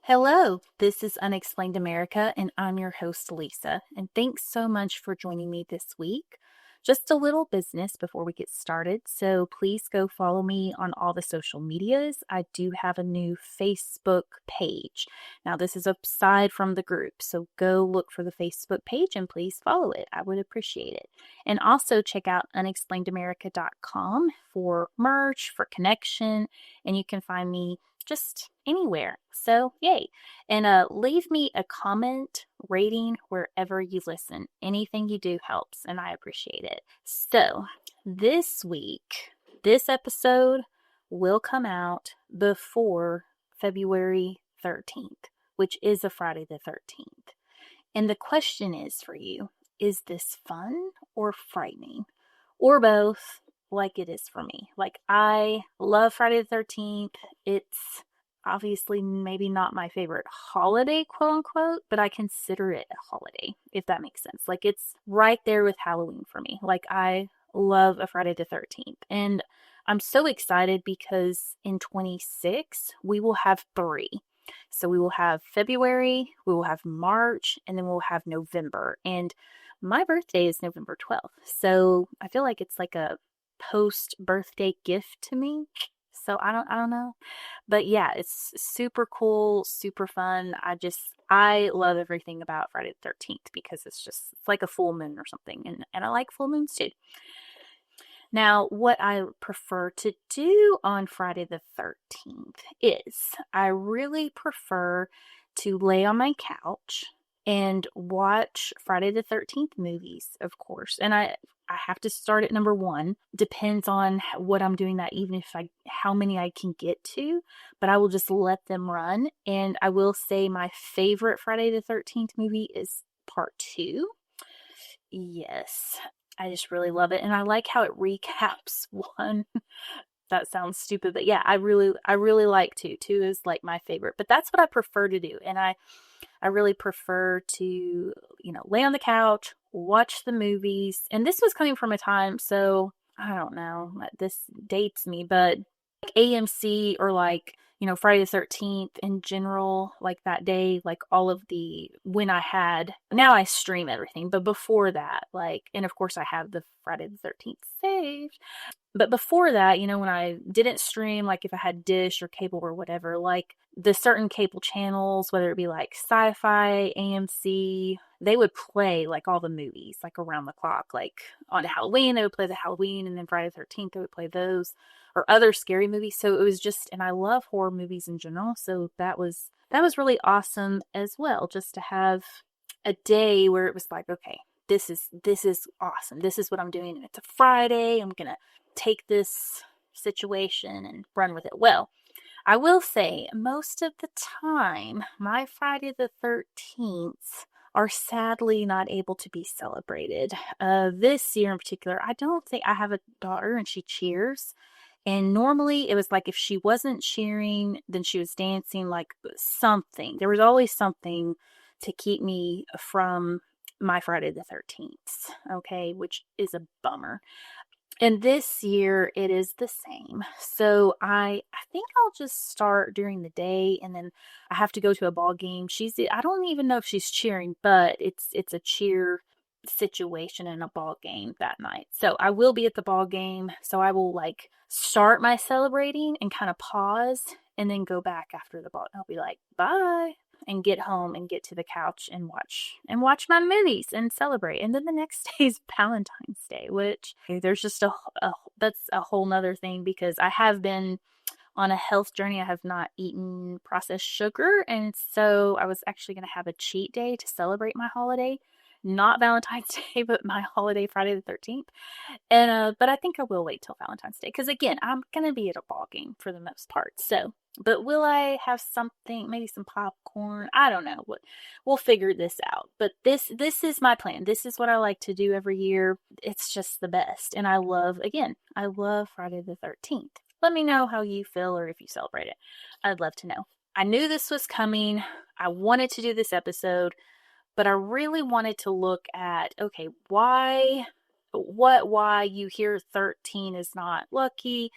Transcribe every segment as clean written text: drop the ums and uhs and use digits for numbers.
Hello, this is Unexplained America, and I'm your host, Lisa. And thanks so much for joining me this week. Just a little business before we get started. So please go follow me on all the social medias. I do have a new Facebook page. Now, this is aside from the group. So go look for the Facebook page and please follow it. I would appreciate it. And also check out unexplainedamerica.com for merch, for connection, and you can find me just anywhere. So, yay. And leave me a comment, rating wherever you listen. Anything you do helps, and I appreciate it. So, this week, this episode will come out before February 13th, which is a Friday the 13th. And the question is for you, is this fun or frightening? Or both? Like it is for me. Like, I love Friday the 13th. It's obviously maybe not my favorite holiday, quote unquote, but I consider it a holiday, if that makes sense. Like, it's right there with Halloween for me. Like, I love a Friday the 13th. And I'm so excited because in 26, we will have three. So we will have February, we will have March, and then we'll have November. And my birthday is November 12th. So I feel like it's like a post birthday gift to me. So I don't know. But yeah, it's super cool, super fun. I love everything about Friday the 13th because it's like a full moon or something. And I like full moons too. Now, what I prefer to do on Friday the 13th is I really prefer to lay on my couch and watch Friday the 13th movies, of course. And I have to start at number one. Depends on what I'm doing that evening, how many I can get to, but I will just let them run. And I will say my favorite Friday the 13th movie is part two. Yes, I just really love it. And I like how it recaps one. That sounds stupid, but yeah, I really like two. Two is like my favorite, but that's what I prefer to do. And I really prefer to, lay on the couch, watch the movies. And this was coming from a time, so I don't know, this dates me, but like AMC or like, Friday the 13th in general, like that day, like all of now I stream everything, but before that, like, and of course I have the Friday the 13th saved. But before that, when I didn't stream, like if I had Dish or cable or whatever, like the certain cable channels, whether it be like Sci-Fi, AMC, they would play like all the movies like around the clock. Like on Halloween, they would play the Halloween, and then Friday the 13th, they would play those or other scary movies. So it was just, and I love horror movies in general. So that was really awesome as well, just to have a day where it was like, okay, this is awesome. This is what I'm doing. And it's a Friday. I'm going to take this situation and run with it. Well, I will say most of the time, my Friday the 13th are sadly not able to be celebrated. This year in particular, I don't think I have a daughter and she cheers. And normally it was like if she wasn't cheering, then she was dancing, like something. There was always something to keep me from my Friday the 13th, okay, which is a bummer. And this year it is the same. So I think I'll just start during the day, and then I have to go to a ball game. I don't even know if she's cheering, but it's a cheer situation in a ball game that night. So I will be at the ball game. So I will like start my celebrating and kind of pause and then go back after the ball. I'll be like, bye, and get home and get to the couch and watch my movies and celebrate. And then the next day is Valentine's Day, which there's just that's a whole nother thing because I have been on a health journey. I have not eaten processed sugar, and so I was actually going to have a cheat day to celebrate my holiday. Not Valentine's Day, but my holiday, Friday the 13th. And, but I think I will wait till Valentine's Day. Because again, I'm going to be at a ball game for the most part. So, but will I have something, maybe some popcorn? I don't know. We'll figure this out. But this is my plan. This is what I like to do every year. It's just the best. And I love Friday the 13th. Let me know how you feel or if you celebrate it. I'd love to know. I knew this was coming. I wanted to do this episode. But I really wanted to look at, okay, why you hear 13 is not lucky,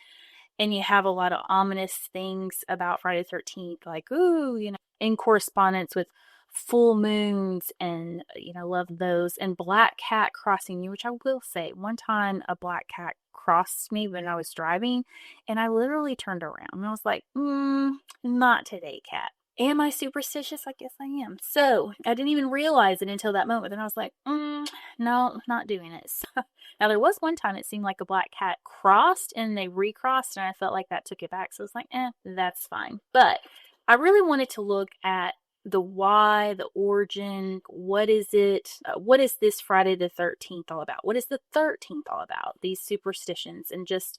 and you have a lot of ominous things about Friday the 13th, like, ooh, in correspondence with full moons, and, love those, and black cat crossing you, which I will say, one time a black cat crossed me when I was driving, and I literally turned around and I was like, not today, cat. Am I superstitious? I guess I am. So I didn't even realize it until that moment. And I was like, no, not doing it. So, now, there was one time it seemed like a black cat crossed and they recrossed, and I felt like that took it back. So I was like, that's fine. But I really wanted to look at the why, the origin. What is it? What is this Friday the 13th all about? What is the 13th all about? These superstitions, and just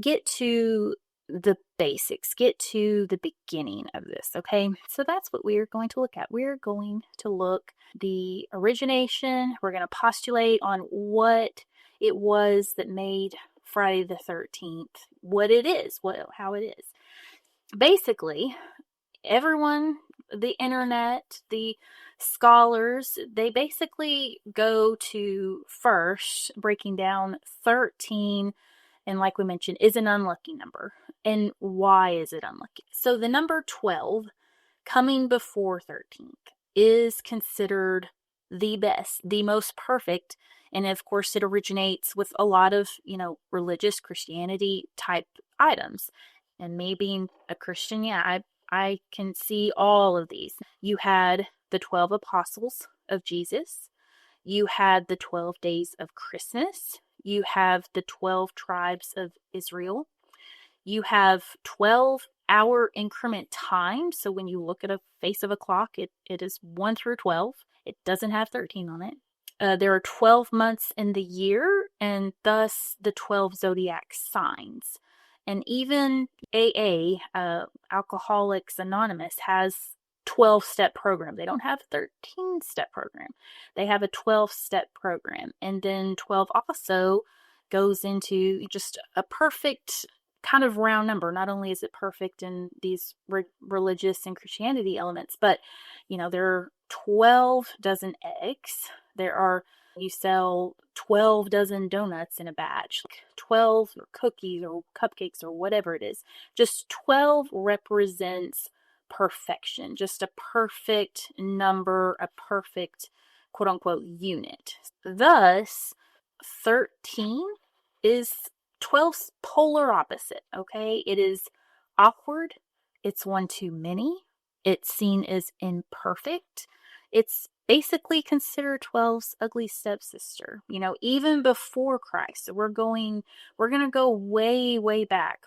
get to the basics, get to the beginning of this, okay? So that's what we're going to look at. We're going to look the origination. We're going to postulate on what it was that made Friday the 13th what it is, how it is. Basically, everyone, the internet, the scholars, they basically go to first breaking down 13, and like we mentioned, is an unlucky number. And why is it unlucky? So the number 12, coming before 13th, is considered the best, the most perfect. And of course, it originates with a lot of, religious Christianity type items. And me being a Christian, I can see all of these. You had the 12 apostles of Jesus. You had the 12 days of Christmas. You have the 12 tribes of Israel. You have 12-hour increment time. So when you look at a face of a clock, it is 1 through 12. It doesn't have 13 on it. There are 12 months in the year, and thus the 12 zodiac signs. And even AA, Alcoholics Anonymous, has 12-step program. They don't have a 13-step program. They have a 12-step program. And then 12 also goes into just a perfect kind of round number. Not only is it perfect in these religious and Christianity elements, but, there are 12 dozen eggs. You sell 12 dozen donuts in a batch, 12 cookies or cupcakes or whatever it is. Just 12 represents perfection, just a perfect number, a perfect quote unquote unit. Thus, 13 is 12's polar opposite, okay? It is awkward, it's one too many, it's seen as imperfect, it's basically considered 12's ugly stepsister, even before Christ. So we're going to go way, way back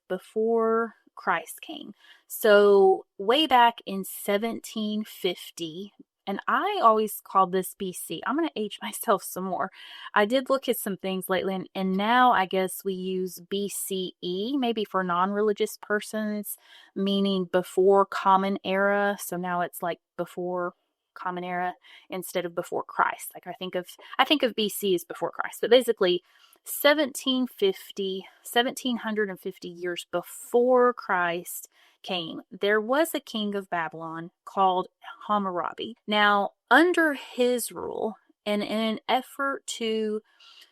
before Christ came. So way back in 1750, and I always called this BC. I'm going to age myself some more. I did look at some things lately, and now I guess we use BCE, maybe for non-religious persons, meaning before Common Era. So now it's like before Common Era instead of before Christ. Like I think of BC as before Christ, but basically 1750 years before Christ came, there was a king of Babylon called Hammurabi. Now, under his rule, and in an effort to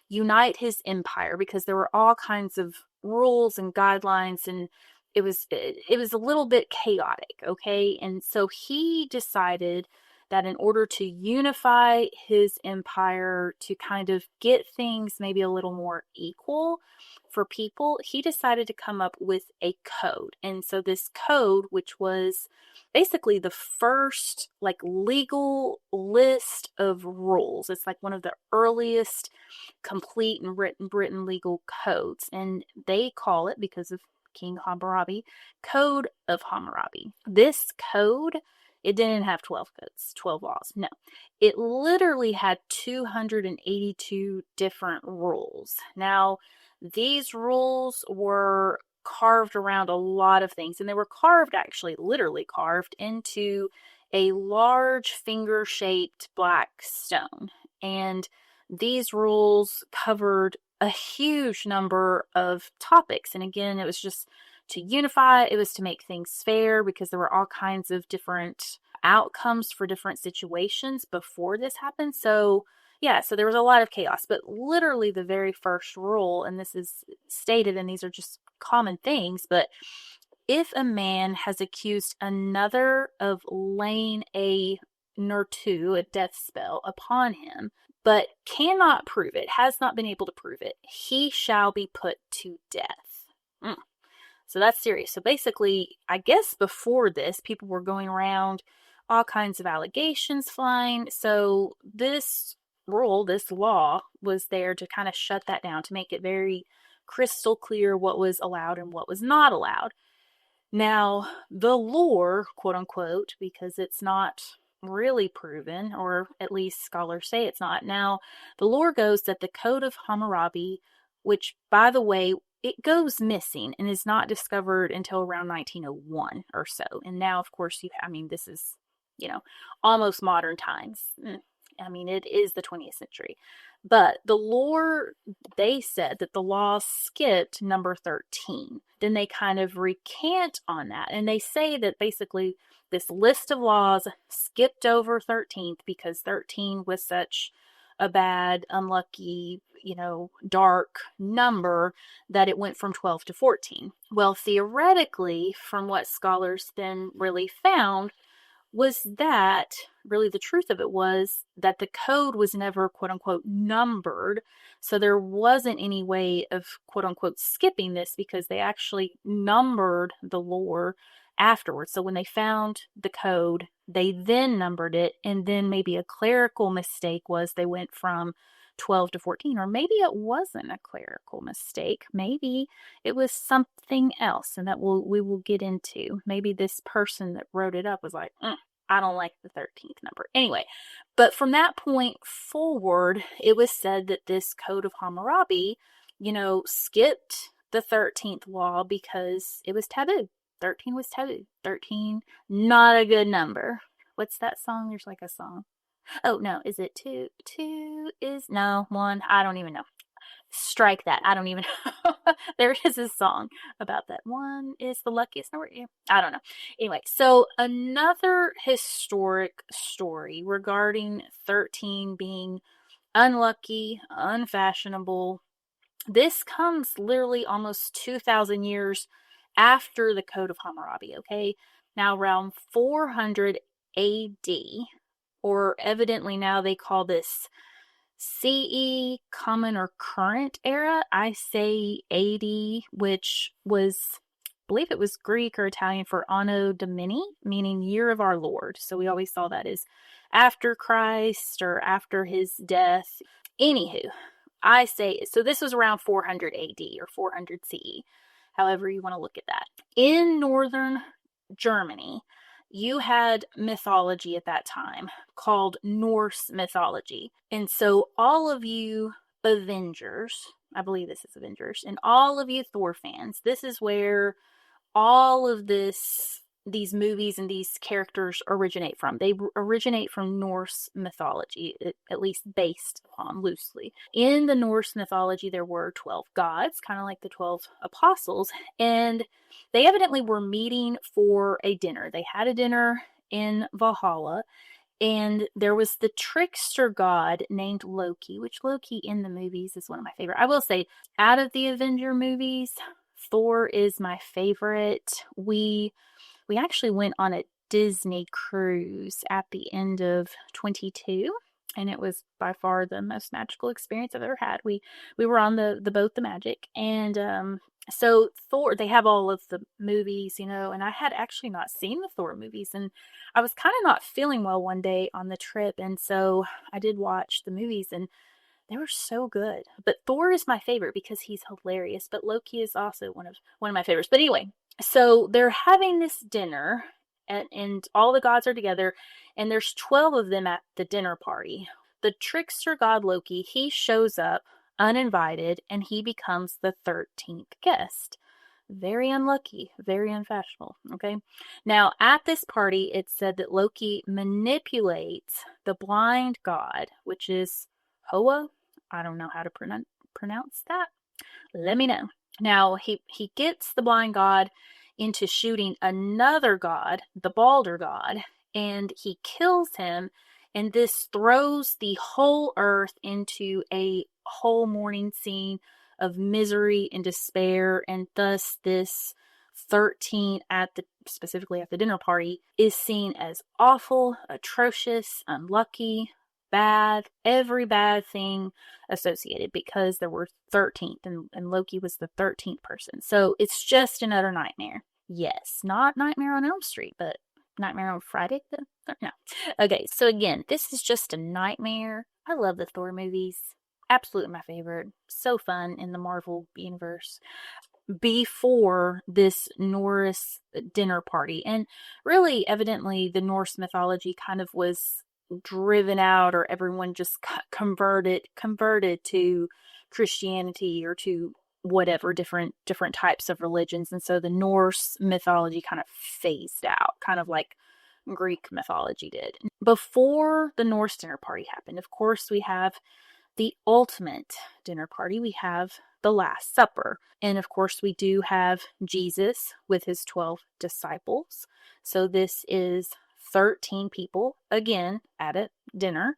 unite his empire, because there were all kinds of rules and guidelines, and it was a little bit chaotic, okay? And so he decided that in order to unify his empire, to kind of get things maybe a little more equal for people, he decided to come up with a code. And so this code, which was basically the first legal list of rules, it's like one of the earliest complete and written legal codes. And they call it, because of King Hammurabi, Code of Hammurabi. This code, it didn't have 12 codes, 12 laws. No, it literally had 282 different rules. Now, these rules were carved around a lot of things, and they were literally carved into a large finger-shaped black stone. And these rules covered a huge number of topics. And again, it was just to unify, it was to make things fair, because there were all kinds of different outcomes for different situations before this happened. So Yeah, so there was a lot of chaos, but literally the very first rule, and this is stated, and these are just common things, but if a man has accused another of laying a nertu, a death spell, upon him, but cannot prove it, has not been able to prove it, he shall be put to death. So that's serious. So basically, I guess before this, people were going around, all kinds of allegations flying. So this rule, this law, was there to kind of shut that down, to make it very crystal clear what was allowed and what was not allowed. Now, the lore, quote unquote, because it's not really proven, or at least scholars say it's not. Now, the lore goes that the Code of Hammurabi, which, by the way, it goes missing and is not discovered until around 1901 or so. And now, of course, this is, almost modern times. It is the 20th century. But the lore, they said that the law skipped number 13. Then they kind of recant on that. And they say that basically this list of laws skipped over 13th because 13 was such a bad, unlucky, dark number that it went from 12 to 14. Well, theoretically, from what scholars then really found, was that really the truth of it was that the code was never, quote unquote, numbered. So there wasn't any way of, quote unquote, skipping this because they actually numbered the lore afterwards. So when they found the code, they then numbered it. And then maybe a clerical mistake was they went from 12 to 14, or maybe it wasn't a clerical mistake. Maybe it was something else, and that we will get into. Maybe this person that wrote it up was like, I don't like the 13th number. Anyway, but from that point forward, it was said that this Code of Hammurabi, skipped the 13th law because it was taboo. 13 was taboo. 13, not a good number. What's that song? There's like a song. Oh, no. Is it two? Two is, no, one. I don't even know. Strike that. I don't even know. There is a song about that. One is the luckiest number. I don't know. Anyway, so another historic story regarding 13 being unlucky, unfashionable. This comes literally almost 2,000 years after the Code of Hammurabi, okay? Now, around 400 AD, or evidently now they call this CE, Common or Current Era. I say AD, which was, I believe it was Greek or Italian for Anno Domini, meaning Year of Our Lord. So we always saw that as after Christ or after his death. Anywho, I say, so this was around 400 AD or 400 CE, however you want to look at that. In northern Germany, you had mythology at that time called Norse Mythology. And so all of you Avengers, I believe this is Avengers, and all of you Thor fans, this is where all of these movies and these characters originate from. They originate from Norse mythology, at least based upon loosely. In the Norse mythology, there were 12 gods, kind of like the 12 apostles, and they evidently were meeting for a dinner. They had a dinner in Valhalla, and there was the trickster god named Loki, which Loki in the movies is one of my favorite. I will say, out of the Avenger movies, Thor is my favorite. We actually went on a Disney cruise at the end of 22, and it was by far the most magical experience I've ever had. We were on the boat, the Magic, and so Thor, they have all of the movies, and I had actually not seen the Thor movies, and I was kind of not feeling well one day on the trip, and so I did watch the movies, and they were so good. But Thor is my favorite because he's hilarious, but Loki is also one of my favorites. But anyway, so they're having this dinner, and all the gods are together, and there's 12 of them at the dinner party. The trickster god Loki, he shows up uninvited, and he becomes the 13th guest. Very unlucky, very unfashionable, okay? Now, at this party, it's said that Loki manipulates the blind god, which is Hoa. I don't know how to pronounce that. Let me know. Now, he gets the blind god into shooting another god, the balder god, and he kills him And this throws the whole earth into a whole mourning scene of misery and despair. And thus this 13 specifically at the dinner party is seen as awful, atrocious, unlucky, bad, every bad thing associated, because there were 13th and Loki was the 13th person. So it's just another nightmare. Yes, not Nightmare on Elm Street, but Nightmare on Friday? No. Okay, so again, this is just a nightmare. I love the Thor movies. Absolutely my favorite. So fun in the Marvel universe. Before this Norse dinner party. And really, evidently, the Norse mythology kind of was driven out, or everyone just converted to Christianity or to whatever different types of religions. And so the Norse mythology kind of phased out, kind of like Greek mythology did. Before the Norse dinner party happened, of course, we have the ultimate dinner party. We have the Last Supper. And of course, we do have Jesus with his 12 disciples. So this is 13 people, again, at a dinner.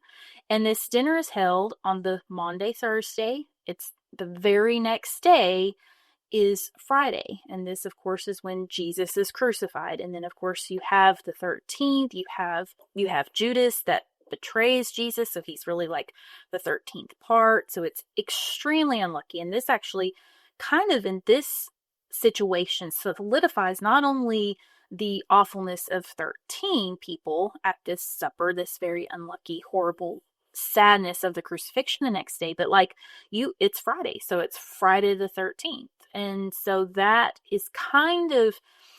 And this dinner is held on the Maundy Thursday. It's the very next day is Friday. And this, of course, is when Jesus is crucified. And then, of course, you have the 13th. You have Judas that betrays Jesus, so he's really like the 13th part. So it's extremely unlucky. And this actually kind of in this situation solidifies not only the awfulness of 13 people at this supper, this very unlucky, horrible sadness of the crucifixion the next day, but it's Friday, so it's Friday the 13th. And so that is kind of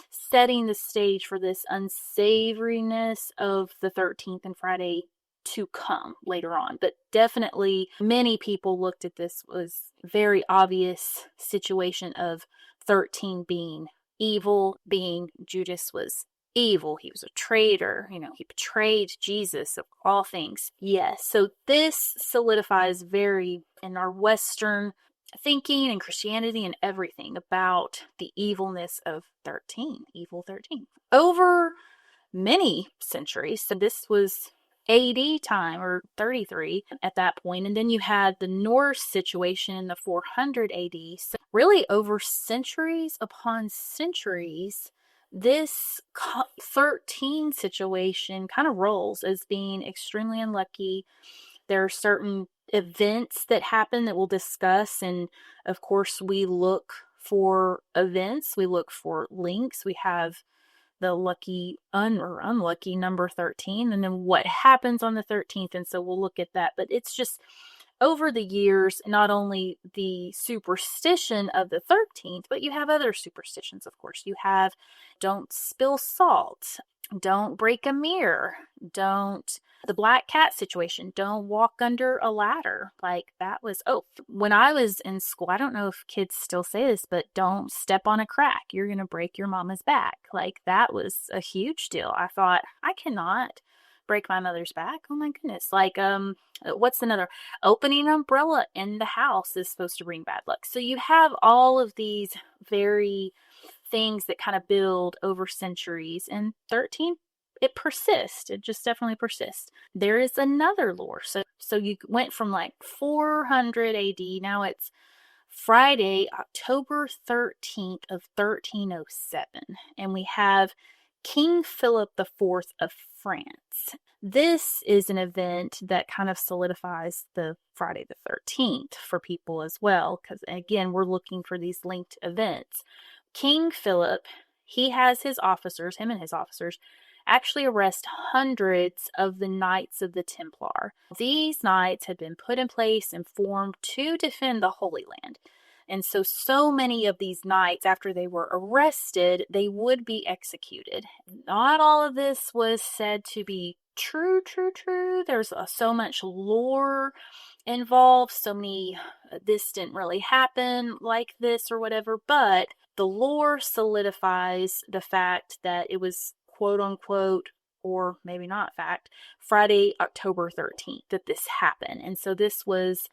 setting the stage for this unsavoriness of the 13th and Friday to come later on. But definitely many people looked at this was very obvious situation of 13 being evil, being Judas was evil. He was a traitor. He betrayed Jesus of all things. Yes. So this solidifies very in our Western thinking and Christianity and everything about the evilness of 13, evil 13. Over many centuries, so this was AD time, or 33 at that point, and then you had the Norse situation in the 400 AD. So really over centuries upon centuries, this 13 situation kind of rolls as being extremely unlucky. There are certain events that happen that we'll discuss, and of course we look for events, we look for links. We have the lucky or unlucky number 13, and then what happens on the 13th, and so we'll look at that. But it's just over the years, not only the superstition of the 13th, but you have other superstitions, of course. You have don't spill salt, don't break a mirror, the black cat situation, don't walk under a ladder. When I was in school, I don't know if kids still say this, but don't step on a crack. You're going to break your mama's back. That was a huge deal. I thought, I cannot break my mother's back. Oh my goodness. What's another? Opening an umbrella in the house is supposed to bring bad luck. So you have all of these very things that kind of build over centuries, and 13, it persists. It just definitely persists. There is another lore. So you went from 400 AD. Now it's Friday, October 13th of 1307. And we have King Philip IV of France. This is an event that kind of solidifies the Friday the 13th for people as well, because again, we're looking for these linked events. King Philip, him and his officers, actually arrest hundreds of the Knights of the Templar. These knights had been put in place and formed to defend the Holy Land. And so many of these knights, after they were arrested, they would be executed. Not all of this was said to be true. There's so much lore involved, this didn't really happen like this or whatever, but the lore solidifies the fact that it was quote unquote, or maybe not fact, Friday, October 13th that this happened. And so this was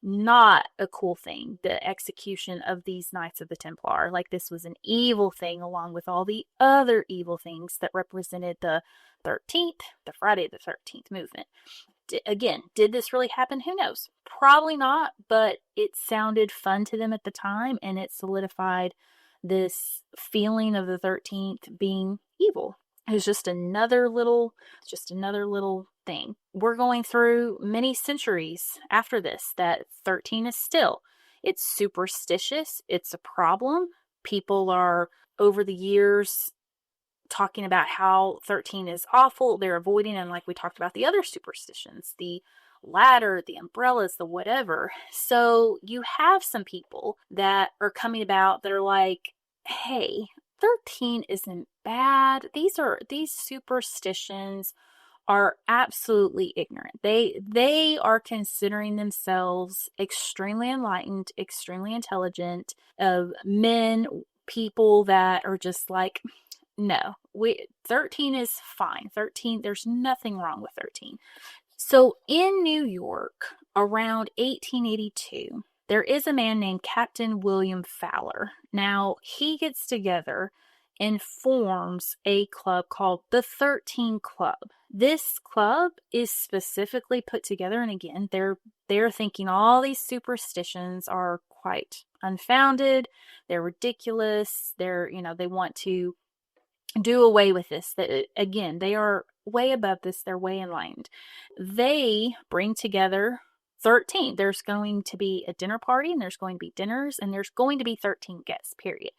not a cool thing, the execution of these Knights of the Templar. Like, this was an evil thing, along with all the other evil things that represented the 13th, the Friday the 13th movement. Again, did this really happen? Who knows? Probably not, but it sounded fun to them at the time, and it solidified this feeling of the 13th being evil. It was just another little thing. We're going through many centuries after this that 13 is still, it's superstitious. It's a problem. People are, over the years, talking about how 13 is awful. They're avoiding, and like we talked about the other superstitions, the ladder, the umbrellas, the whatever. So you have some people that are coming about that are like, hey, 13 isn't bad. These superstitions are absolutely ignorant. They are considering themselves extremely enlightened, extremely intelligent, men, people that are just like, no, 13 is fine. 13, there's nothing wrong with 13. So in New York, around 1882, there is a man named Captain William Fowler. Now, he gets together and forms a club called the 13 Club. This club is specifically put together, and again, they're thinking all these superstitions are quite unfounded, they're ridiculous, they want to do away with this. That, again, they are way above this, they're way enlightened. They bring together 13. There's going to be a dinner party, and there's going to be dinners, and there's going to be 13 guests, period.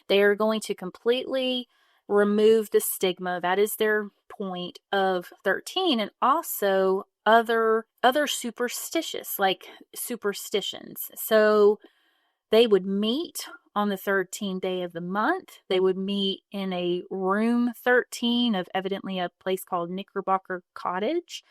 They are going to completely remove the stigma. That is their point of 13, and also other superstitions. So they would meet on the 13th day of the month. They would meet in a room 13 of evidently a place called Knickerbocker Cottage.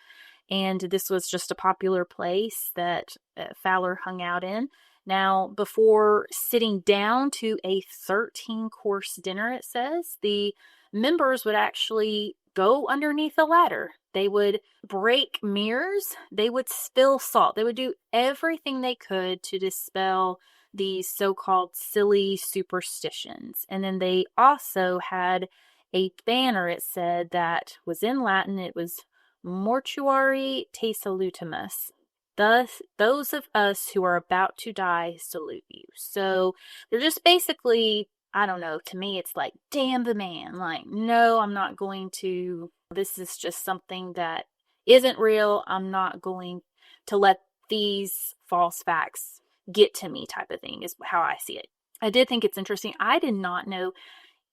And this was just a popular place that Fowler hung out in. Now, before sitting down to a 13-course dinner, it says, the members would actually go underneath a ladder. They would break mirrors. They would spill salt. They would do everything they could to dispel these so-called silly superstitions. And then they also had a banner, it said, that was in Latin. It was Mortuari te salutamus. Thus, those of us who are about to die salute you. So they're just basically, I don't know, to me it's like, damn the man. Like, no, I'm not going to, this is just something that isn't real. I'm not going to let these false facts get to me, type of thing is how I see it. I did think it's interesting. I did not know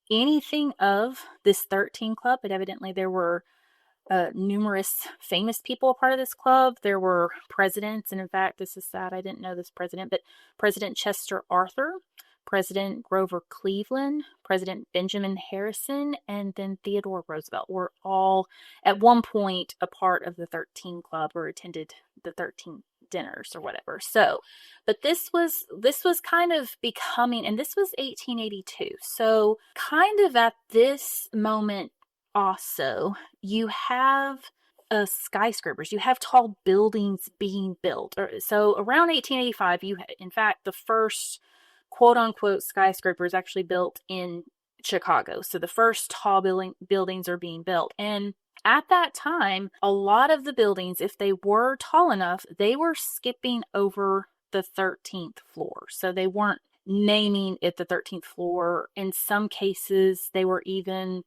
anything of this 13 Club, but evidently there were numerous famous people a part of this club. There were presidents, and in fact, this is sad, I didn't know this president, but President Chester Arthur, President Grover Cleveland, President Benjamin Harrison, and then Theodore Roosevelt were all at one point a part of the 13 Club or attended the 13 dinners or whatever. So, but this was kind of becoming, and this was 1882. So kind of at this moment also, you have skyscrapers, you have tall buildings being built. So around 1885, in fact, the first quote-unquote skyscraper is actually built in Chicago. So the first tall buildings are being built. And at that time, a lot of the buildings, if they were tall enough, they were skipping over the 13th floor. So they weren't naming it the 13th floor. In some cases, they were even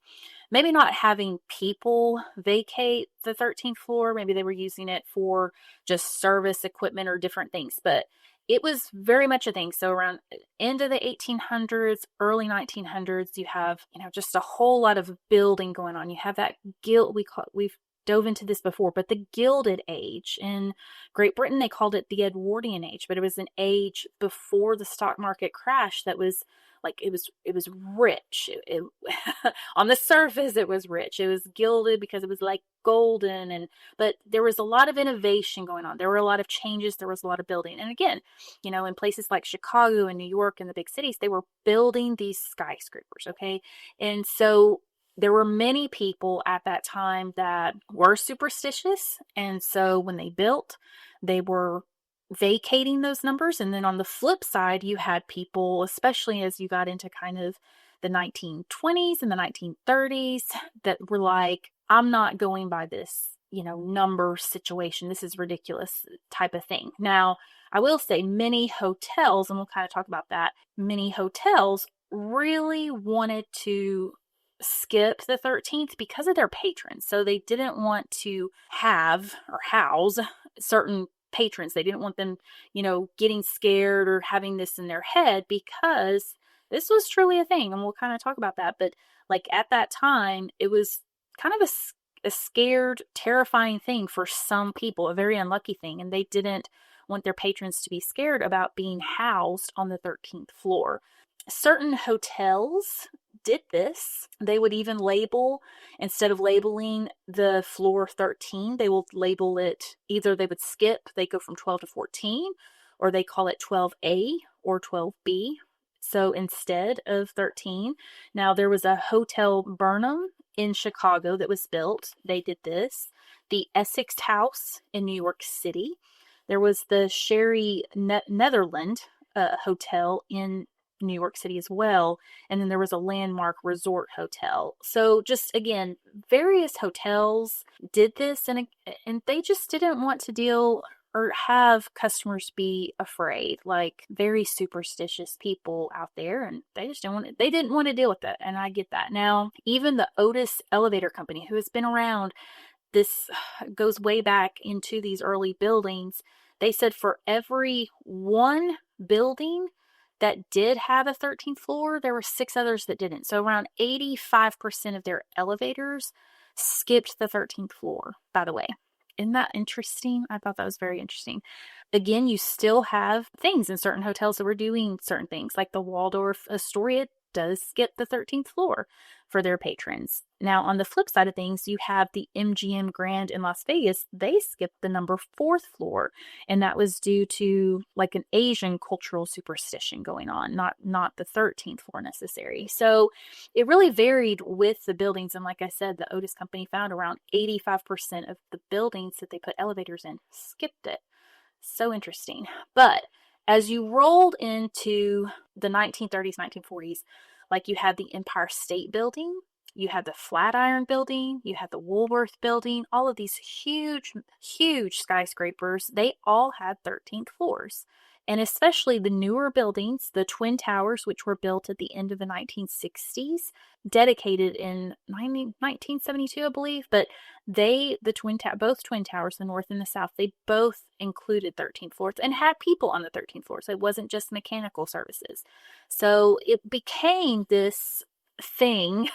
maybe not having people vacate the 13th floor. Maybe they were using it for just service equipment or different things. But it was very much a thing. So around end of the 1800s, early 1900s, you have, just a whole lot of building going on. You have that we've dove into this before, but the Gilded Age. In Great Britain, they called it the Edwardian Age, but it was an age before the stock market crash that was like, it was rich. On the surface, it was rich. It was gilded because it was like golden, but there was a lot of innovation going on. There were a lot of changes. There was a lot of building. And again, in places like Chicago and New York and the big cities, they were building these skyscrapers. Okay. And so there were many people at that time that were superstitious. And so when they built, they were vacating those numbers. And then on the flip side, you had people, especially as you got into kind of the 1920s and the 1930s, that were like, I'm not going by this, number situation. This is ridiculous type of thing. Now, I will say many hotels, and we'll kind of talk about that, many hotels really wanted to skip the 13th because of their patrons. So they didn't want to have or house certain patrons. They didn't want them, getting scared or having this in their head, because this was truly a thing. And we'll kind of talk about that. But like at that time, it was kind of a scared, terrifying thing for some people, a very unlucky thing. And they didn't want their patrons to be scared about being housed on the 13th floor. Certain hotels did this. They would even label, instead of labeling the floor 13, they will label it, either they would skip, they go from 12 to 14, or they call it 12A or 12B. So instead of 13, now there was a Hotel Burnham in Chicago that was built. They did this. The Essex House in New York City. There was the Sherry Netherland Hotel in New York City as well. And then there was a Landmark Resort Hotel. So just again, various hotels did this, and they just didn't want to deal or have customers be afraid, like very superstitious people out there, and they didn't want to deal with that. And I get that. Now, even the Otis Elevator Company, who has been around, this goes way back into these early buildings. They said for every one building that did have a 13th floor, there were 6 others that didn't. So around 85% of their elevators skipped the 13th floor, by the way. Isn't that interesting? I thought that was very interesting. Again, you still have things in certain hotels that were doing certain things, like the Waldorf Astoria does skip the 13th floor for their patrons. Now, on the flip side of things, you have the MGM Grand in Las Vegas. They skipped the number 4th floor, and that was due to like an Asian cultural superstition going on, not the 13th floor necessary. So it really varied with the buildings. And like I said, the Otis Company found around 85% of the buildings that they put elevators in skipped it. So interesting. But as you rolled into the 1930s, 1940s, like you had the Empire State Building, you had the Flatiron Building, you had the Woolworth Building, all of these huge, huge skyscrapers, they all had 13th floors. And especially the newer buildings, the Twin Towers, which were built at the end of the 1960s, dedicated in 1972, I believe, but both Twin Towers, the North and the South, they both included 13th floors and had people on the 13th floor. So it wasn't just mechanical services. So it became this thing,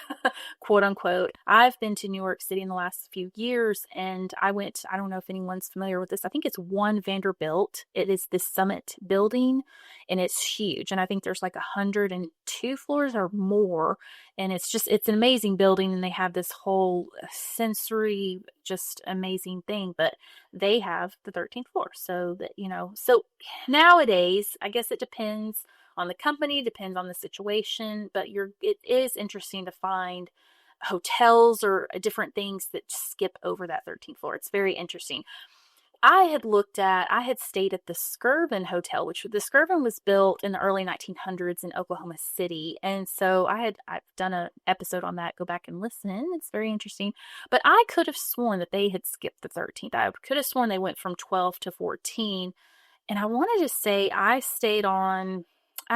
quote unquote. I've been to New York City in the last few years, and I don't know if anyone's familiar with this. I think it's One Vanderbilt. It is the Summit building, and it's huge. And I think there's like 102 floors or more. And it's an amazing building, and they have this whole sensory, just amazing thing. But they have the 13th floor. So that, so nowadays, I guess it depends on the company, depends on the situation, but it is interesting to find hotels or different things that skip over that 13th floor. It's very interesting. I had stayed at the Skirvin Hotel, which the Skirvin was built in the early 1900s in Oklahoma City. And so I've done an episode on that. Go back and listen. It's very interesting. But I could have sworn that they had skipped the 13th. I could have sworn they went from 12 to 14. And I wanted to say I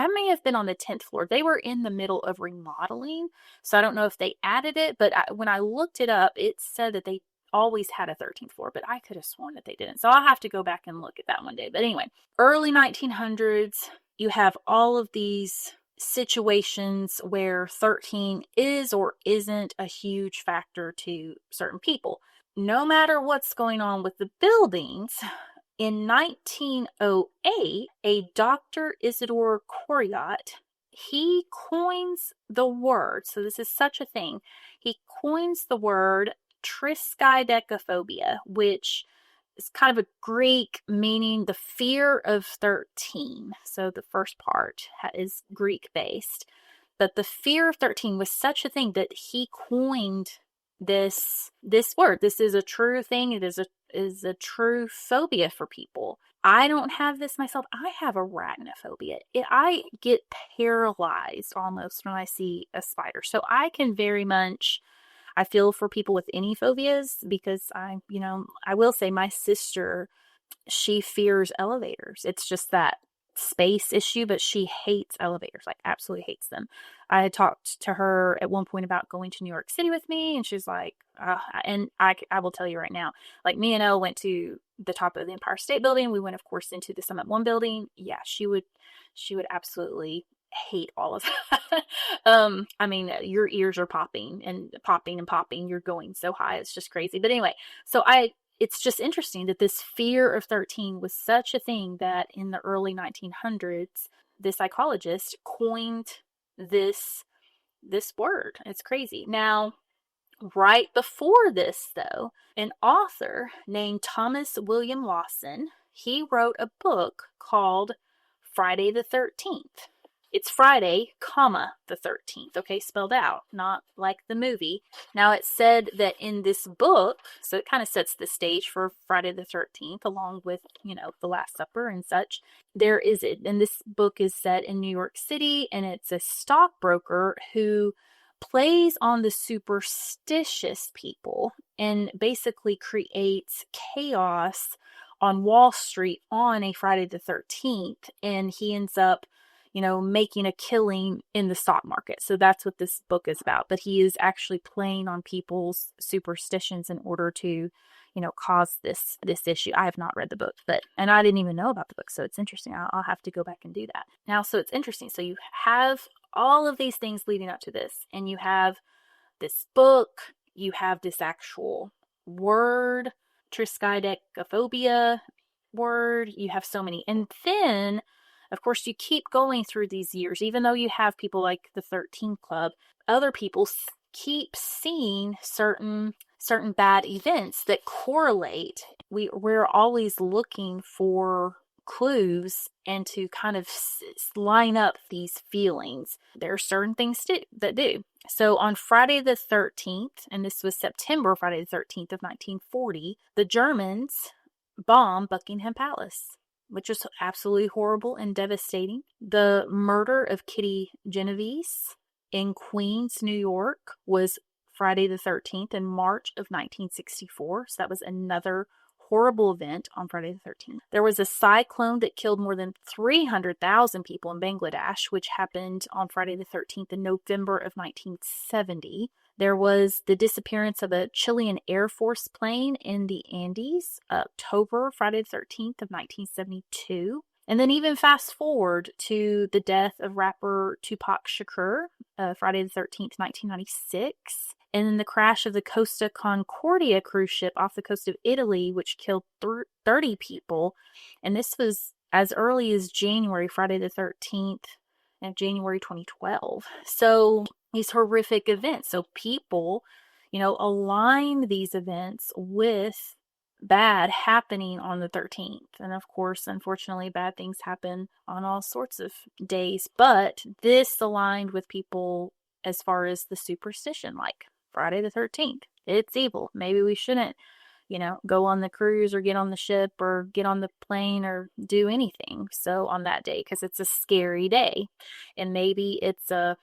may have been on the 10th floor. They were in the middle of remodeling, so I don't know if they added it, but when I looked it up, it said that they always had a 13th floor, but I could have sworn that they didn't. So I'll have to go back and look at that one day. But anyway, early 1900s, you have all of these situations where 13 is or isn't a huge factor to certain people. No matter what's going on with the buildings, in 1908, a Dr. Isidore Coriot, he coins the word, so this is such a thing, he coins the word triskaidekaphobia, which is kind of a Greek meaning the fear of 13. So the first part is Greek based. But the fear of 13 was such a thing that he coined this word. This is a true thing. is a true phobia for people. I don't have this myself. I have arachnophobia. I get paralyzed almost when I see a spider. So I can very much, I feel for people with any phobias because I will say my sister, she fears elevators. It's just that space issue, but she hates elevators, like absolutely hates them. I had talked to her at one point about going to New York City with me, and she's like, and I will tell you right now, like me and Elle went to the top of the Empire State Building. We went, of course, into the Summit One building. Yeah, she would absolutely hate all of that. I mean, your ears are popping and popping and popping. You're going so high. It's just crazy. But anyway, it's just interesting that this fear of 13 was such a thing that in the early 1900s, the psychologist coined this word. It's crazy. Now, right before this, though, an author named Thomas William Lawson, he wrote a book called Friday the 13th. It's Friday, the 13th, okay, spelled out, not like the movie. Now, it said that in this book, so it kind of sets the stage for Friday the 13th, along with, the Last Supper and such. And this book is set in New York City, and it's a stockbroker who plays on the superstitious people and basically creates chaos on Wall Street on a Friday the 13th, and he ends up making a killing in the stock market. So that's what this book is about. But he is actually playing on people's superstitions in order to, cause this issue. I have not read the book, and I didn't even know about the book. So it's interesting. I'll have to go back and do that. Now, so it's interesting. So you have all of these things leading up to this, and you have this book, you have this actual word, triskaidekaphobia word, you have so many. And then, of course, you keep going through these years, even though you have people like the 13 Club, other people keep seeing certain bad events that correlate. We're always looking for clues and to kind of line up these feelings. There are certain things that do. So on Friday the 13th, and this was September, Friday the 13th of 1940, the Germans bombed Buckingham Palace, which is absolutely horrible and devastating. The murder of Kitty Genovese in Queens, New York was Friday the 13th in March of 1964. So that was another horrible event on Friday the 13th. There was a cyclone that killed more than 300,000 people in Bangladesh, which happened on Friday the 13th in November of 1970. There was the disappearance of a Chilean Air Force plane in the Andes, Friday the 13th of 1972. And then even fast forward to the death of rapper Tupac Shakur, Friday the 13th, 1996. And then the crash of the Costa Concordia cruise ship off the coast of Italy, which killed 30 people. And this was as early as Friday the 13th of January 2012. So these horrific events. So people, align these events with bad happening on the 13th. And of course, unfortunately, bad things happen on all sorts of days. But this aligned with people as far as the superstition, like Friday the 13th. It's evil. Maybe we shouldn't, go on the cruise or get on the ship or get on the plane or do anything. So on that day, because it's a scary day. And maybe it's a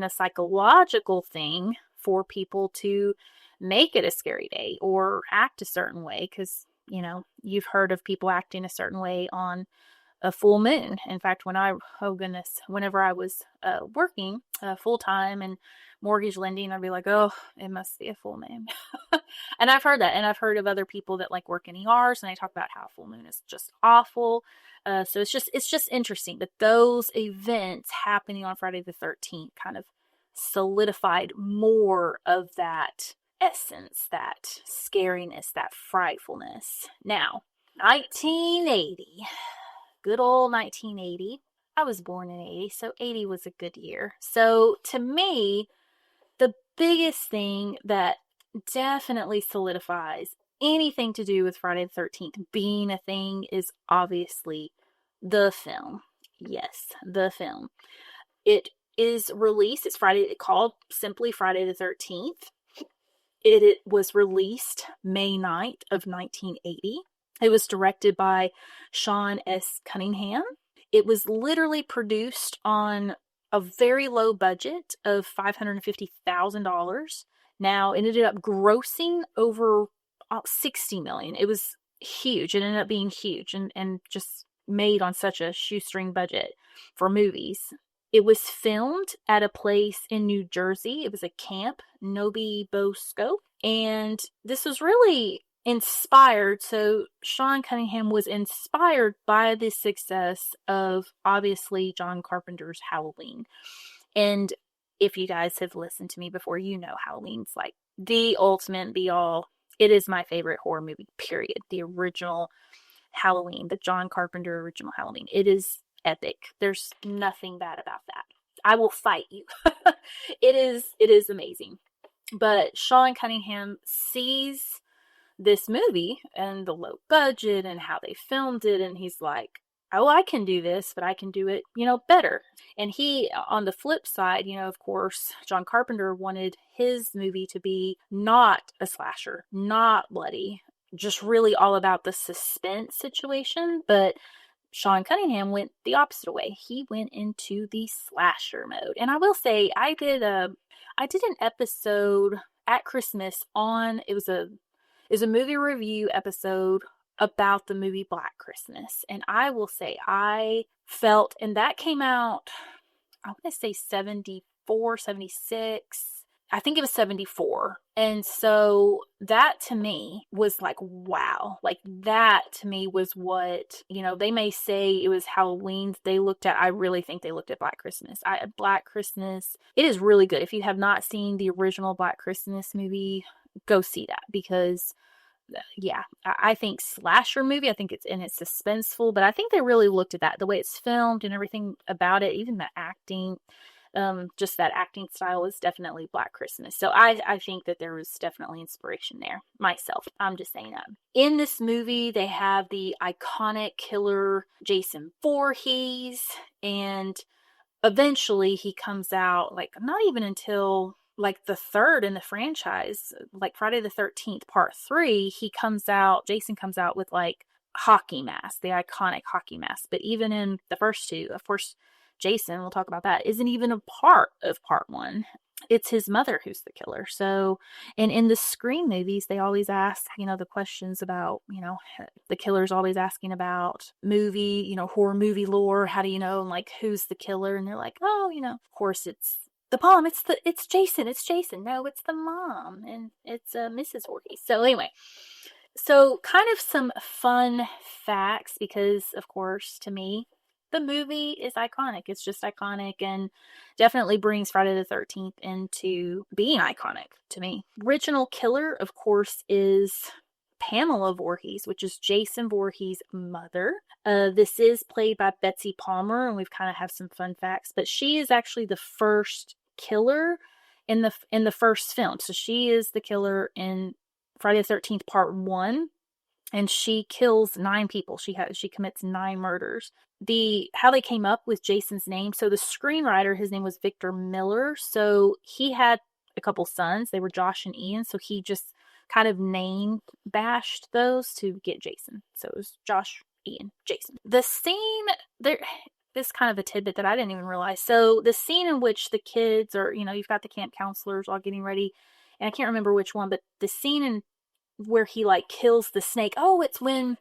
psychological thing for people to make it a scary day or act a certain way. Because, you've heard of people acting a certain way on a full moon. In fact, whenever I was working full time and mortgage lending, I'd be like, oh, it must be a full moon. And I've heard that. And I've heard of other people that like work in ERs and they talk about how a full moon is just awful. So it's just interesting that those events happening on Friday the 13th kind of solidified more of that essence, that scariness, that frightfulness. Now, 1980. Good old 1980. I was born in 80, so 80 was a good year. So to me, the biggest thing that definitely solidifies anything to do with Friday the 13th being a thing is obviously the film. Yes, the film. It is released. It's called simply Friday the 13th. It was released May 9th of 1980. It was directed by Sean S. Cunningham. It was literally produced on a very low budget of $550,000. Now, it ended up grossing over $60 million. It was huge. It ended up being huge and just made on such a shoestring budget for movies. It was filmed at a place in New Jersey. It was a camp, Novi Bosco. And this was really inspired. So Sean Cunningham was inspired by the success of, obviously, John Carpenter's Halloween. And if you guys have listened to me before, you know Halloween's like the ultimate be all. It is my favorite horror movie, period. The original Halloween, the John Carpenter original Halloween. It is epic. There's nothing bad about that. I will fight you. It is amazing. But Sean Cunningham sees this movie and the low budget and how they filmed it, and he's like, oh, I can do this, but I can do it, better. And he, on the flip side, of course, John Carpenter wanted his movie to be not a slasher, not bloody, just really all about the suspense situation. But Sean Cunningham went the opposite way. He went into the slasher mode. And I will say, I did an episode at Christmas on, it was a movie review episode about the movie Black Christmas. And I will say, I felt, and that came out, I want to say 74, 76. I think it was 74. And so that to me was like, wow. Like that to me was what, they may say it was Halloween they looked at. I really think they looked at Black Christmas. Black Christmas, it is really good. If you have not seen the original Black Christmas movie, go see that, because yeah, I think slasher movie, I think it's suspenseful, but I think they really looked at that, the way it's filmed and everything about it, even the acting. Just that acting style is definitely Black Christmas. So I think that there was definitely inspiration there myself. I'm just saying that. In this movie, they have the iconic killer Jason Voorhees, and eventually he comes out, like, not even until like the third in the franchise, like Friday the 13th part 3, Jason comes out with like hockey mask, the iconic hockey mask. But even in the first two, of course, Jason, we'll talk about that, isn't even a part of part 1. It's his mother who's the killer. So, and in the Scream movies, they always ask, the questions about, the killer's always asking about movie, horror movie lore. How do you know, and like, who's the killer? And they're like, oh, of course it's the mom. It's Jason. It's Jason. No, it's the mom. And it's Mrs. Voorhees. So anyway, so kind of some fun facts, because of course, to me, the movie is iconic. It's just iconic, and definitely brings Friday the 13th into being iconic to me. Original killer, of course, is Pamela Voorhees, which is Jason Voorhees' mother. This is played by Betsy Palmer, and we've kind of have some fun facts, but she is actually the first killer in the first film. So she is the killer in Friday the 13th part 1. And she kills 9 people. She commits 9 murders. How they came up with Jason's name. So the screenwriter, his name was Victor Miller. So he had a couple sons. They were Josh and Ian. So he just kind of name bashed those to get Jason. So it was Josh, Ian, Jason. The scene there. This is kind of a tidbit that I didn't even realize. So the scene in which the kids are, you've got the camp counselors all getting ready, and I can't remember which one, but the scene in where he like kills the snake. Oh, it's when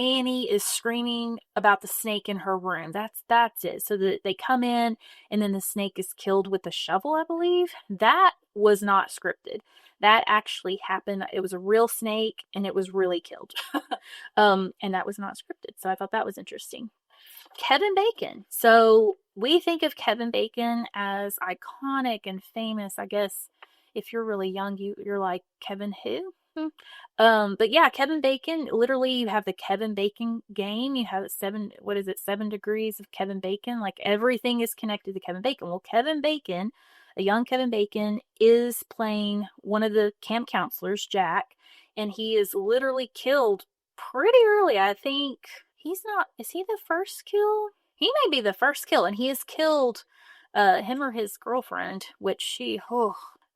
Annie is screaming about the snake in her room. That's it. So that they come in, and then the snake is killed with a shovel, I believe. That was not scripted. That actually happened. It was a real snake, and it was really killed. And that was not scripted. So I thought that was interesting. Kevin Bacon. So we think of Kevin Bacon as iconic and famous, I guess. If you're really young, you're like, Kevin who? But yeah, Kevin Bacon, literally you have the Kevin Bacon game. You have 7 degrees of Kevin Bacon. Like everything is connected to Kevin Bacon. Well, Kevin Bacon, a young Kevin Bacon, is playing one of the camp counselors, Jack, and he is literally killed pretty early. I think is he the first kill? He may be the first kill, and he has killed him or his girlfriend, which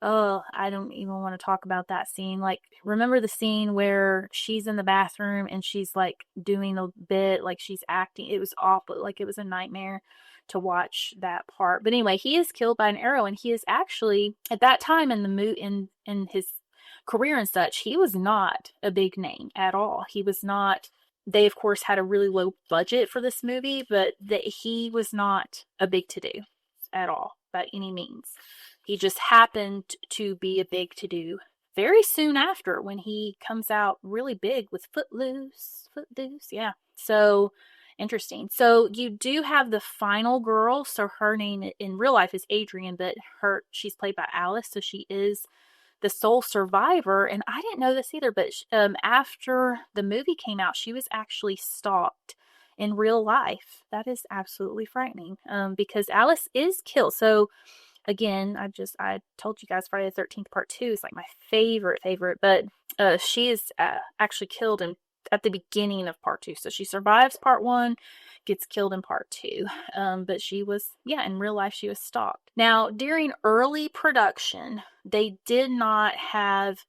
Oh, I don't even want to talk about that scene. Like, remember the scene where she's in the bathroom and she's like doing a bit, like she's acting? It was awful. Like, it was a nightmare to watch that part. But anyway, he is killed by an arrow, and he is actually at that time in the in his career and such, he was not a big name at all. He was not. They of course had a really low budget for this movie, but he was not a big to do at all by any means. He just happened to be a big to do very soon after, when he comes out really big with Footloose. Footloose, yeah. So interesting. So you do have the final girl. So her name in real life is Adrian, but she's played by Alice. So she is the sole survivor. And I didn't know this either, but after the movie came out, she was actually stalked in real life. That is absolutely frightening, because Alice is killed. So again, I told you guys Friday the 13th part 2 is like my favorite, but she is actually killed at the beginning of part 2. So she survives part 1, gets killed in part 2. But she was, in real life, she was stalked. Now, during early production, they did not have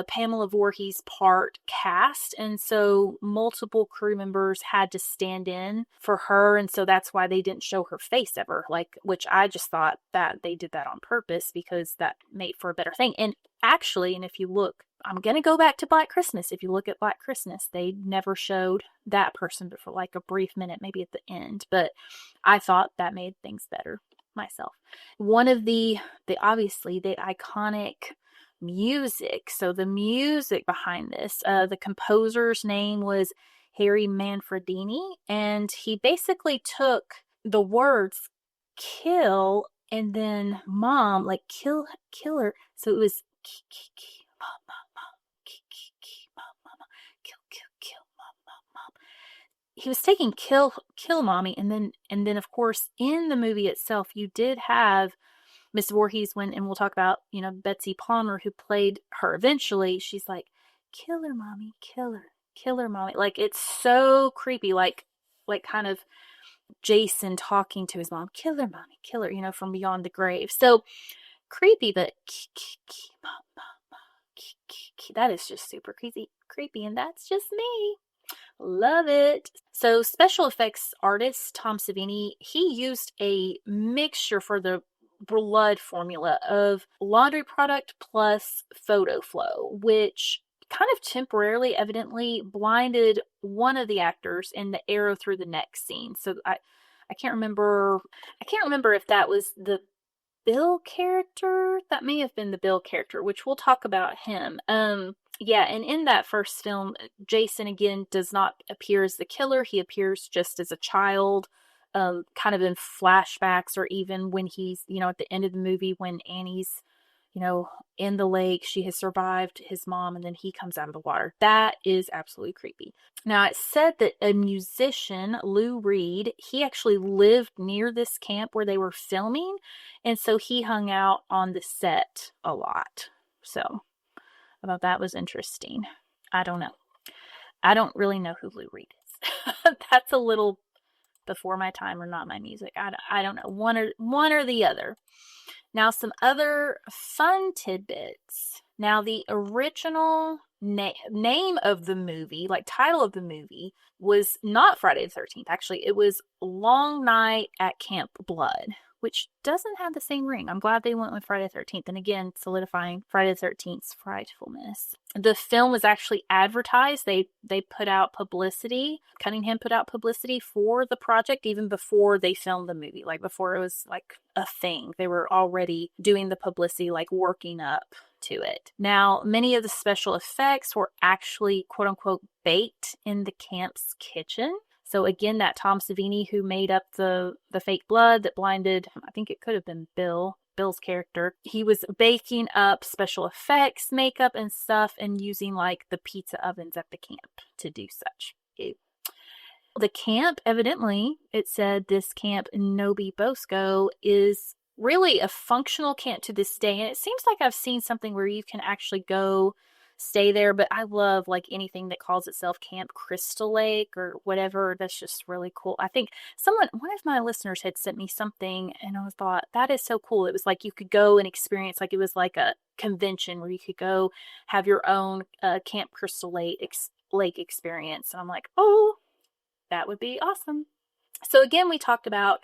Pamela Voorhees' part cast, and so multiple crew members had to stand in for her, and so that's why they didn't show her face ever, which I just thought that they did that on purpose because that made for a better thing. And actually, and if you look, I'm gonna go back to Black Christmas. If you look at Black Christmas, they never showed that person but for like a brief minute, maybe at the end, but I thought that made things better myself. One of the obviously the iconic music. So the music behind this, the composer's name was Harry Manfredini, and he basically took the words kill and then mom, like killer. So it was kill mom. He was taking kill mommy, and then of course in the movie itself you did have Miss Voorhees, and we'll talk about, Betsy Palmer, who played her eventually. She's like, kill her, mommy, kill her, mommy. Like, it's so creepy, like kind of Jason talking to his mom, kill her, mommy, kill her, from beyond the grave. So creepy, but that is just super creepy, and that's just me. Love it. So special effects artist Tom Savini, he used a mixture for the blood formula of laundry product plus photo flow, which kind of temporarily evidently blinded one of the actors in the arrow through the neck scene. So I can't remember if that was the Bill character. That may have been the Bill character, which we'll talk about him. And in that first film, Jason again does not appear as the killer. He appears just as a child, kind of in flashbacks, or even when he's, at the end of the movie when Annie's, in the lake, she has survived his mom, and then he comes out of the water. That is absolutely creepy. Now, it's said that a musician, Lou Reed, he actually lived near this camp where they were filming, and so he hung out on the set a lot. So, I thought that was interesting. I don't know. I don't really know who Lou Reed is. That's a little before my time, or not my music. I don't know. One or the other. Now, some other fun tidbits. Now, the original name of the movie, like title of the movie, was not Friday the 13th. Actually, it was Long Night at Camp Blood, which doesn't have the same ring. I'm glad they went with Friday the 13th. And again, solidifying Friday the 13th's frightfulness. The film was actually advertised. They put out publicity. Cunningham put out publicity for the project even before they filmed the movie. Like before it was like a thing. They were already doing the publicity, like working up to it. Now, many of the special effects were actually quote unquote baked in the camp's kitchen. So again, that Tom Savini who made up the fake blood that blinded, I think it could have been Bill's character. He was baking up special effects, makeup and stuff, and using like the pizza ovens at the camp to do such. The camp, evidently, it said this camp Nobi Bosco is really a functional camp to this day. And it seems like I've seen something where you can actually go stay there. But I love like anything that calls itself Camp Crystal Lake or whatever. That's just really cool. I think one of my listeners had sent me something, and I thought that is so cool. It was like you could go and experience, like it was like a convention where you could go have your own Camp Crystal Lake experience. And I'm like, oh, that would be awesome. So again, we talked about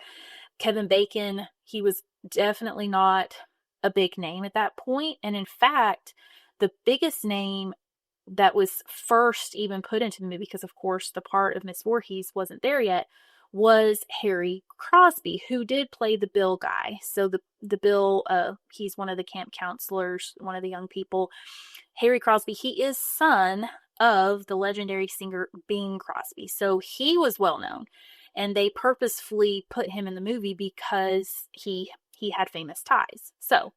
Kevin Bacon. He was definitely not a big name at that point. And in fact, the biggest name that was first even put into the movie, because of course the part of Miss Voorhees wasn't there yet, was Harry Crosby, who did play the Bill guy. So the Bill, he's one of the camp counselors, one of the young people. Harry Crosby, he is son of the legendary singer Bing Crosby. So he was well known. And they purposefully put him in the movie because he had famous ties. So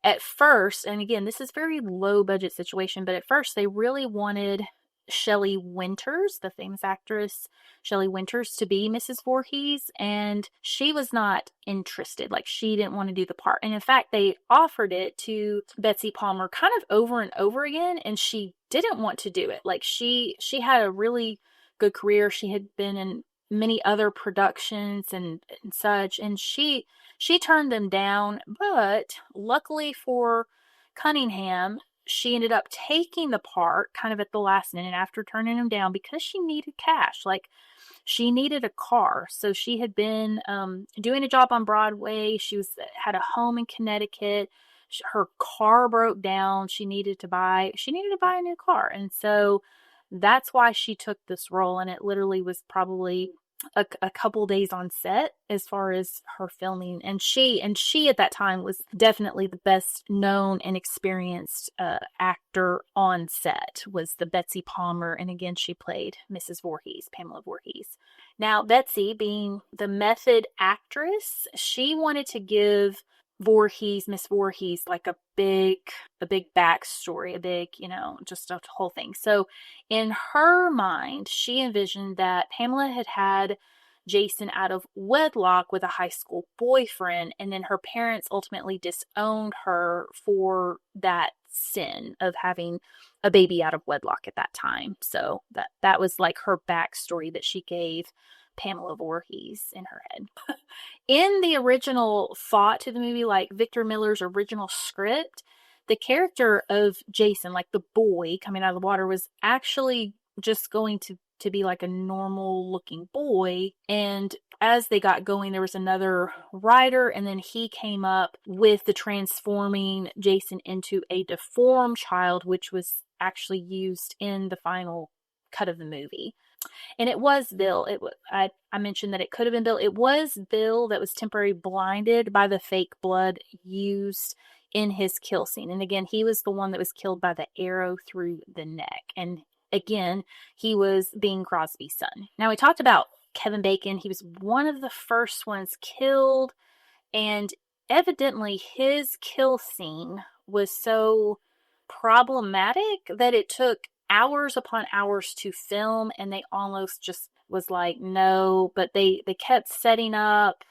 at first, and again, this is very low budget situation, but at first they really wanted Shelley Winters, the famous actress Shelley Winters, to be Mrs. Voorhees, and she was not interested. Like, she didn't want to do the part. And in fact, they offered it to Betsy Palmer kind of over and over again, and she didn't want to do it. Like, she had a really good career. She had been in many other productions and such, and she turned them down. But luckily for Cunningham, she ended up taking the part kind of at the last minute after turning him down because she needed cash. Like, she needed a car. So she had been doing a job on Broadway. She had a home in Connecticut. Her car broke down. She needed to buy a new car. And so that's why she took this role. And it literally was probably a couple days on set as far as her filming. And she at that time was definitely the best known and experienced actor on set, was the Betsy Palmer. And again, she played Mrs. Voorhees, Pamela Voorhees. Now, Betsy, being the method actress, she wanted to give Miss Voorhees, like a big backstory, just a whole thing. So in her mind, she envisioned that Pamela had Jason out of wedlock with a high school boyfriend, and then her parents ultimately disowned her for that sin of having a baby out of wedlock at that time. So that was like her backstory that she gave Pamela Voorhees in her head. In the original thought to the movie, like Victor Miller's original script, the character of Jason, like the boy coming out of the water, was actually just going to be like a normal looking boy. And as they got going, there was another writer, and then he came up with the transforming Jason into a deformed child, which was actually used in the final cut of the movie. And it was Bill. I mentioned that it could have been Bill. It was Bill that was temporarily blinded by the fake blood used in his kill scene. And again, he was the one that was killed by the arrow through the neck. And again, he was Bing Crosby's son. Now, we talked about Kevin Bacon. He was one of the first ones killed. And evidently, his kill scene was so problematic that it took hours upon hours to film, and they almost just was like, no, but they kept setting up.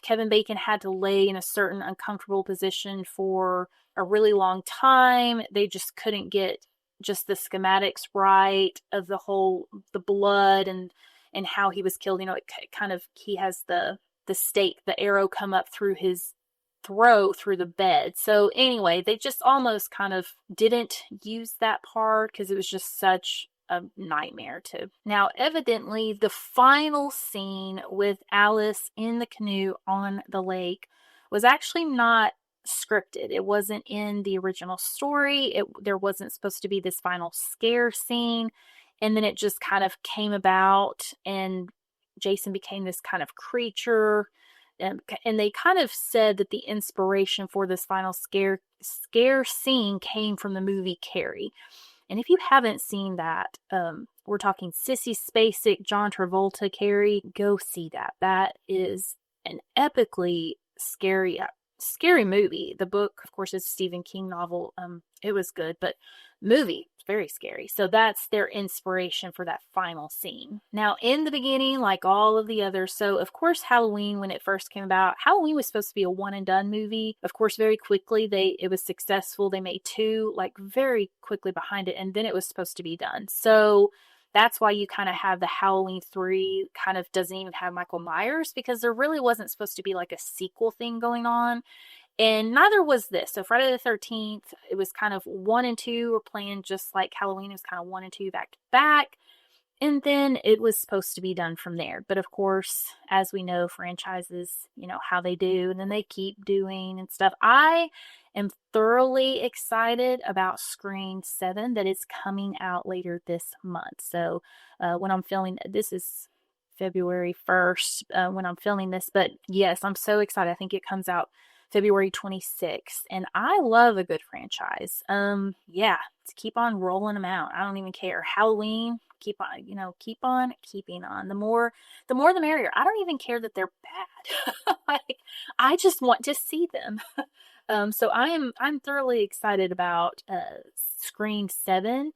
Kevin Bacon had to lay in a certain uncomfortable position for a really long time. They just couldn't get just the schematics right of the blood and how he was killed. It kind of, he has the stake, the arrow come up through his throat through the bed. So anyway, they just almost kind of didn't use that part because it was just such a nightmare to. Now, evidently, the final scene with Alice in the canoe on the lake was actually not scripted. It wasn't in the original story. There wasn't supposed to be this final scare scene, and then it just kind of came about, and Jason became this kind of creature. And they kind of said that the inspiration for this final scare scene came from the movie Carrie. And if you haven't seen that, we're talking Sissy Spacek, John Travolta, Carrie, go see that. That is an epically scary movie. The book, of course, is a Stephen King novel. It was good, but movie, very scary. So that's their inspiration for that final scene. Now, in the beginning, like all of the others, so of course, Halloween, when it first came about, Halloween was supposed to be a one and done movie. Of course, very quickly, it was successful. They made two, like very quickly behind it, and then it was supposed to be done. So that's why you kind of have the Halloween 3 kind of doesn't even have Michael Myers, because there really wasn't supposed to be like a sequel thing going on. And neither was this. So Friday the 13th, it was kind of 1 and 2 were planned just like Halloween. It was kind of 1 and 2 back to back. And then it was supposed to be done from there. But of course, as we know, franchises, how they do, and then they keep doing and stuff. I am thoroughly excited about Scream 7 that is coming out later this month. So when I'm filming, this is February 1st when I'm filming this. But yes, I'm so excited. I think it comes out February 26th, and I love a good franchise. Yeah, keep on rolling them out. I don't even care. Halloween, keep on keeping on. The more the merrier. I don't even care that they're bad. Like, I just want to see them. So I'm thoroughly excited about Scream 7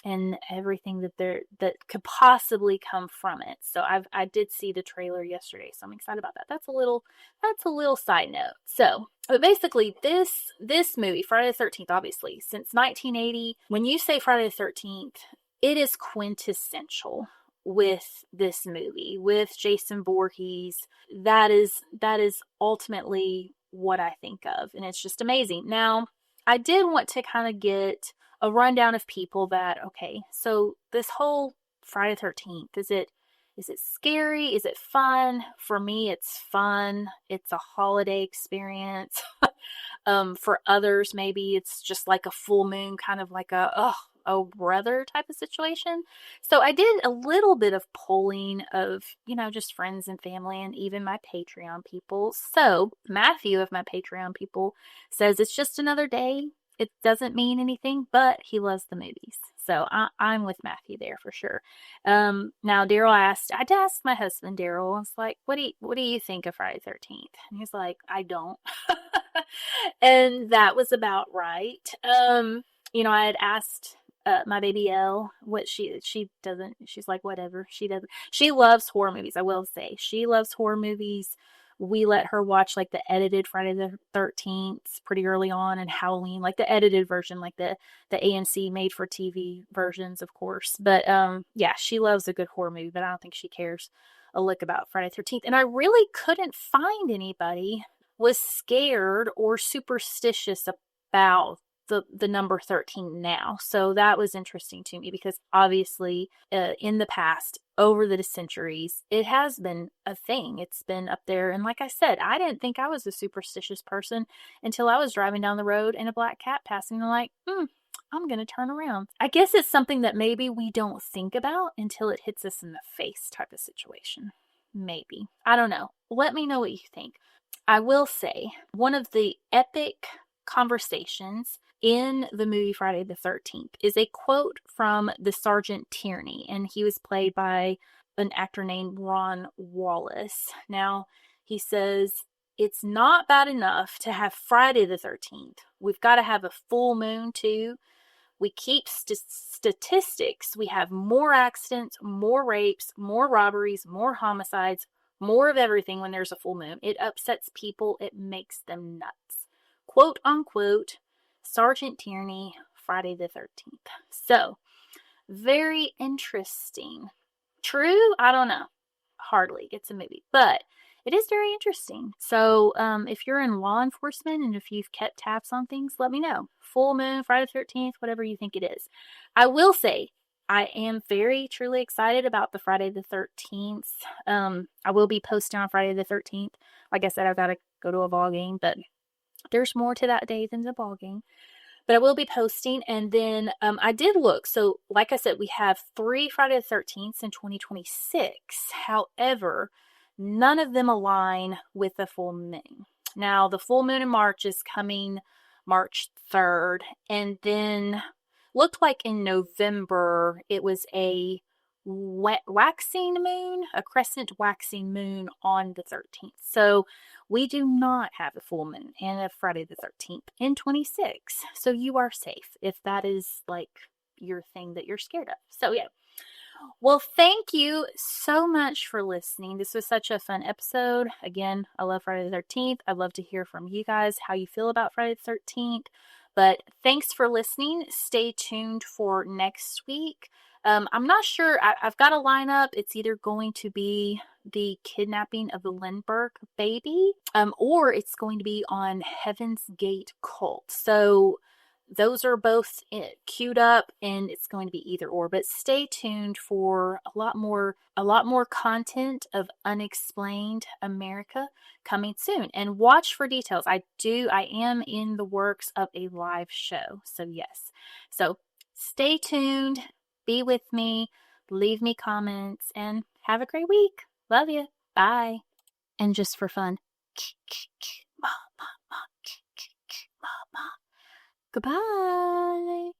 and everything that could possibly come from it. So I did see the trailer yesterday, so I'm excited about that. That's a little side note. So, but basically this movie, Friday the 13th, obviously, since 1980, when you say Friday the 13th, it is quintessential with this movie, with Jason Voorhees. That is ultimately what I think of, and it's just amazing. Now, I did want to kind of get a rundown of people that, okay, so this whole Friday the 13th, is it scary? Is it fun? For me, it's fun. It's a holiday experience. For others, maybe it's just like a full moon, kind of like oh brother type of situation. So I did a little bit of polling of, just friends and family and even my Patreon people. So Matthew of my Patreon people says it's just another day. It doesn't mean anything, but he loves the movies. So I'm with Matthew there for sure. Now Daryl I asked my husband Daryl, I was like, what do you think of Friday the 13th? And he's like, I don't. And that was about right. I had asked my baby Elle what she doesn't, she's like, whatever. She loves horror movies. I will say she loves horror movies. We let her watch like the edited Friday the 13th pretty early on, and Halloween, like the edited version, like the AMC made for TV versions, of course. But yeah, she loves a good horror movie, but I don't think she cares a lick about Friday the 13th. And I really couldn't find anybody was scared or superstitious about the number 13 now. So that was interesting to me, because obviously in the past, over the centuries, it has been a thing. It's been up there. And like I said, I didn't think I was a superstitious person until I was driving down the road and a black cat passing, and like, I'm going to turn around. I guess it's something that maybe we don't think about until it hits us in the face type of situation. Maybe. I don't know. Let me know what you think. I will say, one of the epic conversations in the movie Friday the 13th is a quote from the Sergeant Tierney, and he was played by an actor named Ron Wallace. Now, he says, it's not bad enough to have Friday the 13th. We've got to have a full moon too. We keep statistics. We have more accidents, more rapes, more robberies, more homicides, more of everything when there's a full moon. It upsets people. It makes them nuts. Quote unquote, Sergeant Tierney, Friday the 13th. So, very interesting. True? I don't know. Hardly. It's a movie. But it is very interesting. So, if you're in law enforcement and if you've kept tabs on things, let me know. Full moon, Friday the 13th, whatever you think it is. I will say, I am very, truly excited about the Friday the 13th. I will be posting on Friday the 13th. Like I said, I've got to go to a ball game, but there's more to that day than the ball game. But I will be posting. And then I did look. So like I said, we have 3 Friday the 13th in 2026. However, none of them align with the full moon. Now, the full moon in March is coming March 3rd. And then looked like in November, it was a waxing moon, a crescent waxing moon on the 13th. So we do not have a full moon and a Friday the 13th in 26. So you are safe if that is like, your thing that you're scared of. So, yeah. Well, thank you so much for listening. This was such a fun episode. Again, I love Friday the 13th. I'd love to hear from you guys how you feel about Friday the 13th. But thanks for listening. Stay tuned for next week. I'm not sure. I've got a lineup. It's either going to be the kidnapping of the Lindbergh baby, or it's going to be on Heaven's Gate cult. So those are both queued up, and it's going to be either or. But stay tuned for a lot more content of Unexplained America coming soon, and watch for details. I am in the works of a live show, so yes. So stay tuned, be with me, leave me comments, and have a great week. Love you. Bye. And just for fun, goodbye.